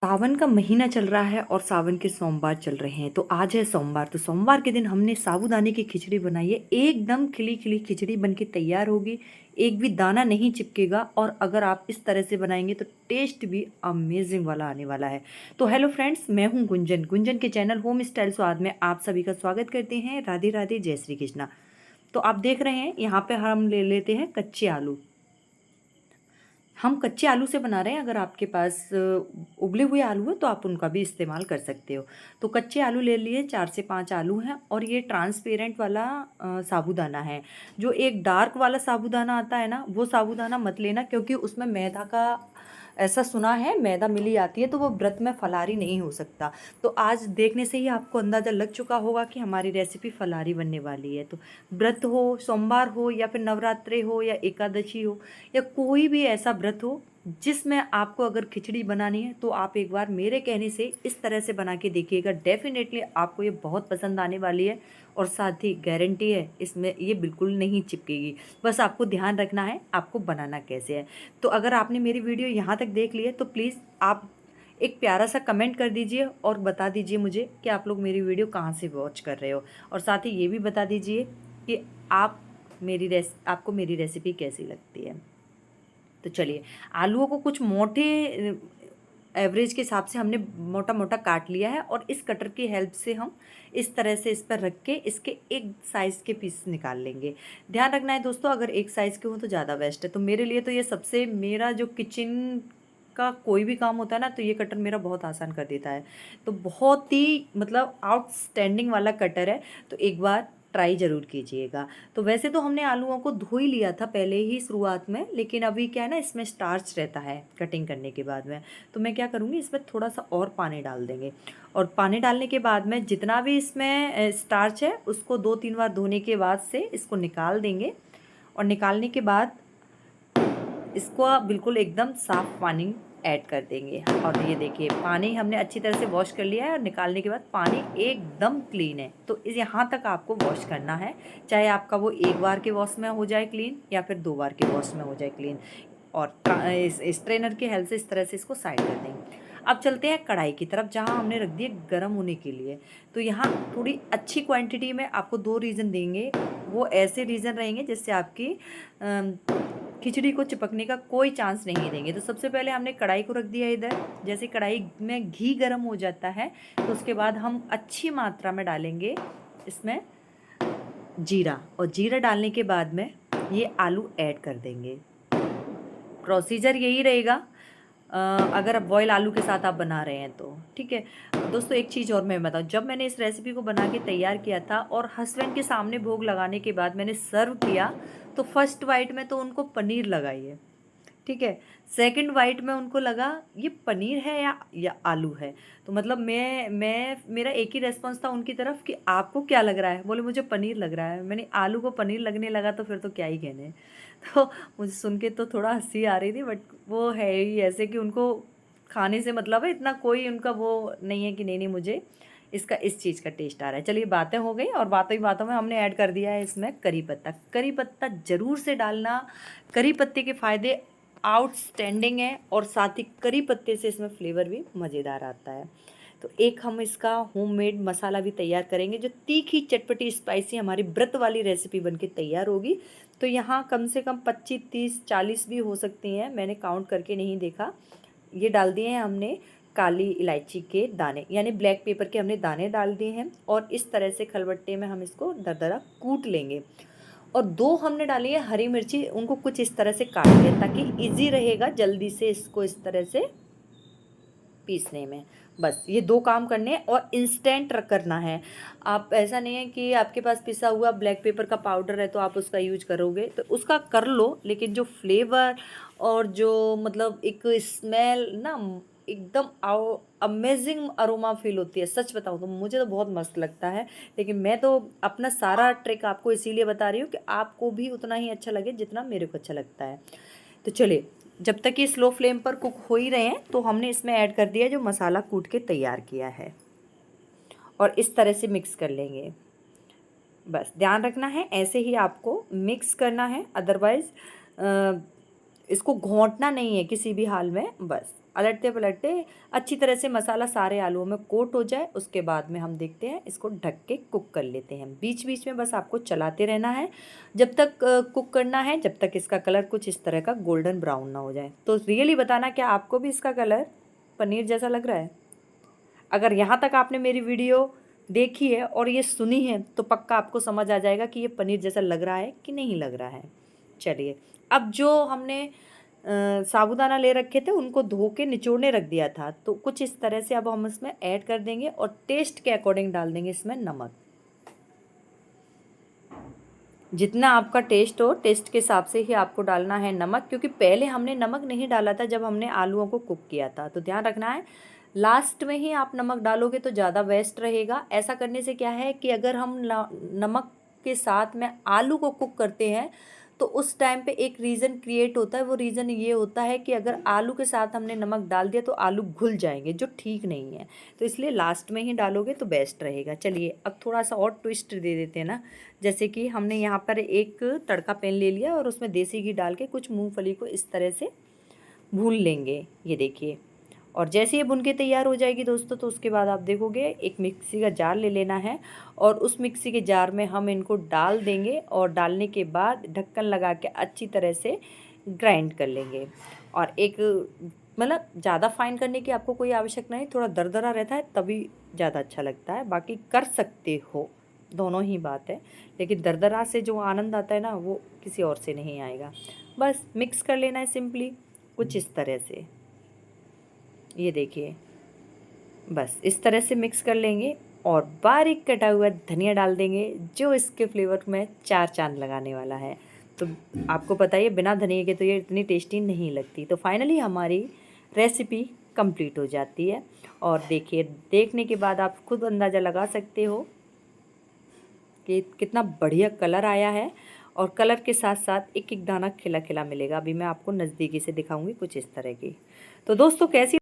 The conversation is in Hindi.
सावन का महीना चल रहा है और सावन के सोमवार चल रहे हैं। तो आज है सोमवार। तो सोमवार के दिन हमने साबूदाने की खिचड़ी बनाई है। एकदम खिली खिली खिचड़ी बन के तैयार होगी। एक भी दाना नहीं चिपकेगा और अगर आप इस तरह से बनाएंगे तो टेस्ट भी अमेजिंग वाला आने वाला है। तो हेलो फ्रेंड्स, मैं हूं गुंजन। गुंजन के चैनल होम स्टाइल स्वाद में आप सभी का स्वागत करते हैं। राधे राधे, जय श्री कृष्णा। तो आप देख रहे हैं यहाँ पे हम ले लेते हैं कच्चे आलू। हम कच्चे आलू से बना रहे हैं। अगर आपके पास उबले हुए आलू है तो आप उनका भी इस्तेमाल कर सकते हो। तो कच्चे आलू ले लिए, 4 से 5 आलू हैं। और ये ट्रांसपेरेंट वाला साबूदाना है। जो एक डार्क वाला साबूदाना आता है ना, वो साबूदाना मत लेना, क्योंकि उसमें मैदा का, ऐसा सुना है, मैदा मिली आती है, तो वो व्रत में फलाहारी नहीं हो सकता। तो आज देखने से ही आपको अंदाज़ा लग चुका होगा कि हमारी रेसिपी फलाहारी बनने वाली है। तो व्रत हो, सोमवार हो या फिर नवरात्रे हो या एकादशी हो या कोई भी ऐसा व्रत हो जिसमें आपको अगर खिचड़ी बनानी है, तो आप एक बार मेरे कहने से इस तरह से बना के देखिएगा। डेफिनेटली आपको ये बहुत पसंद आने वाली है। और साथ ही गारंटी है, इसमें ये बिल्कुल नहीं चिपकेगी। बस आपको ध्यान रखना है आपको बनाना कैसे है। तो अगर आपने मेरी वीडियो यहाँ तक देख ली है तो प्लीज़ आप एक प्यारा सा कमेंट कर दीजिए और बता दीजिए मुझे कि आप लोग मेरी वीडियो कहाँ से वॉच कर रहे हो। और साथ ही ये भी बता दीजिए कि आपको मेरी रेसिपी कैसी लगती है। तो चलिए, आलूओं को कुछ मोटे एवरेज के हिसाब से हमने मोटा मोटा काट लिया है। और इस कटर की हेल्प से हम इस तरह से इस पर रख के इसके एक साइज़ के पीस निकाल लेंगे। ध्यान रखना है दोस्तों, अगर एक साइज़ के हो तो ज़्यादा बेस्ट है। तो मेरे लिए तो ये सबसे, मेरा जो किचन का कोई भी काम होता है ना, तो ये कटर मेरा बहुत आसान कर देता है। तो बहुत ही मतलब आउटस्टैंडिंग वाला कटर है। तो एक बार ट्राई ज़रूर कीजिएगा। तो वैसे तो हमने आलूओं को धो ही लिया था पहले ही शुरुआत में, लेकिन अभी क्या है ना, इसमें स्टार्च रहता है कटिंग करने के बाद में। तो मैं क्या करूँगी, इसमें थोड़ा सा और पानी डाल देंगे। और पानी डालने के बाद में जितना भी इसमें स्टार्च है उसको 2-3 बार धोने के बाद से इसको निकाल देंगे। और निकालने के बाद इसको बिल्कुल एकदम साफ़ पानी ऐड कर देंगे। और ये देखिए, पानी हमने अच्छी तरह से वॉश कर लिया है और निकालने के बाद पानी एकदम क्लीन है। तो इस यहाँ तक आपको वॉश करना है, चाहे आपका वो एक बार के वॉश में हो जाए क्लीन या फिर 2 बार के वॉश में हो जाए क्लीन। और इस स्ट्रेनर की हेल्प से इस तरह से इसको साइड कर देंगे। अब चलते हैं कढ़ाई की तरफ, जहाँ हमने रख दिए गर्म होने के लिए। तो यहाँ थोड़ी अच्छी क्वांटिटी में आपको 2 रीज़न देंगे। वो ऐसे रीज़न रहेंगे जिससे आपकी खिचड़ी को चिपकने का कोई चांस नहीं देंगे। तो सबसे पहले हमने कढ़ाई को रख दिया इधर। जैसे कढ़ाई में घी गर्म हो जाता है तो उसके बाद हम अच्छी मात्रा में डालेंगे इसमें जीरा। और जीरा डालने के बाद में ये आलू ऐड कर देंगे। प्रोसीजर यही रहेगा, अगर आप बॉयल आलू के साथ आप बना रहे हैं तो ठीक है। दोस्तों एक चीज़ और मैं बताऊँ, जब मैंने इस रेसिपी को बना के तैयार किया था और हस्बैंड के सामने भोग लगाने के बाद मैंने सर्व किया, तो फर्स्ट बाइट में तो उनको पनीर लगाई है, ठीक है। सेकंड बाइट में उनको लगा ये पनीर है या आलू है। तो मतलब मैं मेरा एक ही रेस्पॉन्स था उनकी तरफ कि आपको क्या लग रहा है। बोले मुझे पनीर लग रहा है। मैंने आलू को पनीर लगने लगा तो फिर तो क्या ही कहने। तो मुझे सुन के तो थोड़ा हंसी आ रही थी, बट वो है ही ऐसे कि उनको खाने से मतलब है, इतना कोई उनका वो नहीं है कि नहीं नहीं मुझे इसका इस चीज़ का टेस्ट आ रहा है। चलिए, बातें हो गई और बातों ही बातों में हमने ऐड कर दिया है इसमें करी पत्ता। करी पत्ता ज़रूर से डालना। करी पत्ते के फ़ायदे आउटस्टैंडिंग है और साथ ही करी पत्ते से इसमें फ्लेवर भी मज़ेदार आता है। तो एक हम इसका होममेड मसाला भी तैयार करेंगे, जो तीखी चटपटी स्पाइसी हमारी व्रत वाली रेसिपी बनके तैयार होगी। तो यहाँ कम से कम 25, 30, 40 भी हो सकती हैं, मैंने काउंट करके नहीं देखा। ये डाल दिए हैं हमने काली इलायची के दाने, यानी ब्लैक पेपर के हमने दाने डाल दिए हैं। और इस तरह से खलबट्टे में हम इसको दरदरा कूट लेंगे। और 2 हमने डाली है हरी मिर्ची, उनको कुछ इस तरह से काट लिया ताकि इजी रहेगा जल्दी से इसको इस तरह से पीसने में। बस ये 2 काम करने हैं और इंस्टेंट करना है। आप, ऐसा नहीं है कि आपके पास पिसा हुआ ब्लैक पेपर का पाउडर है तो आप उसका यूज करोगे, तो उसका कर लो, लेकिन जो फ्लेवर और जो मतलब एक स्मेल ना, एकदम अमेजिंग अरोमा फील होती है। सच बताऊँ तो मुझे तो बहुत मस्त लगता है। लेकिन मैं तो अपना सारा ट्रिक आपको इसीलिए बता रही हूँ कि आपको भी उतना ही अच्छा लगे जितना मेरे को अच्छा लगता है। तो चलिए, जब तक ये स्लो फ्लेम पर कुक हो ही रहे हैं तो हमने इसमें ऐड कर दिया जो मसाला कूट के तैयार किया है। और इस तरह से मिक्स कर लेंगे। बस ध्यान रखना है ऐसे ही आपको मिक्स करना है, अदरवाइज़ इसको घोंटना नहीं है किसी भी हाल में, बस पलटते पलटते अच्छी तरह से मसाला सारे आलूओं में कोट हो जाए, उसके बाद में हम देखते हैं इसको ढक के कुक कर लेते हैं। बीच बीच में बस आपको चलाते रहना है जब तक कुक करना है, जब तक इसका कलर कुछ इस तरह का गोल्डन ब्राउन ना हो जाए। तो रियली बताना, क्या आपको भी इसका कलर पनीर जैसा लग रहा है? अगर यहाँ तक आपने मेरी वीडियो देखी है और ये सुनी है तो पक्का आपको समझ आ जाएगा कि ये पनीर जैसा लग रहा है कि नहीं लग रहा है। चलिए, अब जो हमने साबूदाना ले रखे थे उनको धो के निचोड़ने रख दिया था, तो कुछ इस तरह से अब हम इसमें ऐड कर देंगे और टेस्ट के अकॉर्डिंग डाल देंगे इसमें नमक। जितना आपका टेस्ट हो, टेस्ट के हिसाब से ही आपको डालना है नमक, क्योंकि पहले हमने नमक नहीं डाला था जब हमने आलूओं को कुक किया था। तो ध्यान रखना है, लास्ट में ही आप नमक डालोगे तो ज़्यादा बेस्ट रहेगा। ऐसा करने से क्या है कि अगर हम नमक के साथ में आलू को कुक करते हैं तो उस टाइम पे एक रीज़न क्रिएट होता है। वो रीज़न ये होता है कि अगर आलू के साथ हमने नमक डाल दिया तो आलू घुल जाएंगे, जो ठीक नहीं है। तो इसलिए लास्ट में ही डालोगे तो बेस्ट रहेगा। चलिए, अब थोड़ा सा और ट्विस्ट दे देते हैं ना। जैसे कि हमने यहाँ पर एक तड़का पैन ले लिया और उसमें देसी घी डाल के कुछ मूँगफली को इस तरह से भून लेंगे, ये देखिए। और जैसे ये भुन के तैयार हो जाएगी दोस्तों, तो उसके बाद आप देखोगे एक मिक्सी का जार ले लेना है और उस मिक्सी के जार में हम इनको डाल देंगे और डालने के बाद ढक्कन लगा के अच्छी तरह से ग्राइंड कर लेंगे। और एक मतलब ज़्यादा फाइन करने की आपको कोई आवश्यकता नहीं, थोड़ा दरदरा रहता है तभी ज़्यादा अच्छा लगता है। बाकी कर सकते हो, दोनों ही बात है, लेकिन दरदरा से जो आनंद आता है ना वो किसी और से नहीं आएगा। बस मिक्स कर लेना है सिंपली कुछ इस तरह से, ये देखिए। बस इस तरह से मिक्स कर लेंगे और बारीक कटा हुआ धनिया डाल देंगे, जो इसके फ्लेवर में चार चांद लगाने वाला है। तो आपको पता ही है, बिना धनिया के तो ये इतनी टेस्टी नहीं लगती। तो फाइनली हमारी रेसिपी कंप्लीट हो जाती है। और देखिए, देखने के बाद आप खुद अंदाज़ा लगा सकते हो कि कितना बढ़िया कलर आया है। और कलर के साथ साथ एक एक दाना खिला खिला मिलेगा। अभी मैं आपको नज़दीकी से दिखाऊंगी कुछ इस तरह की। तो दोस्तों, कैसी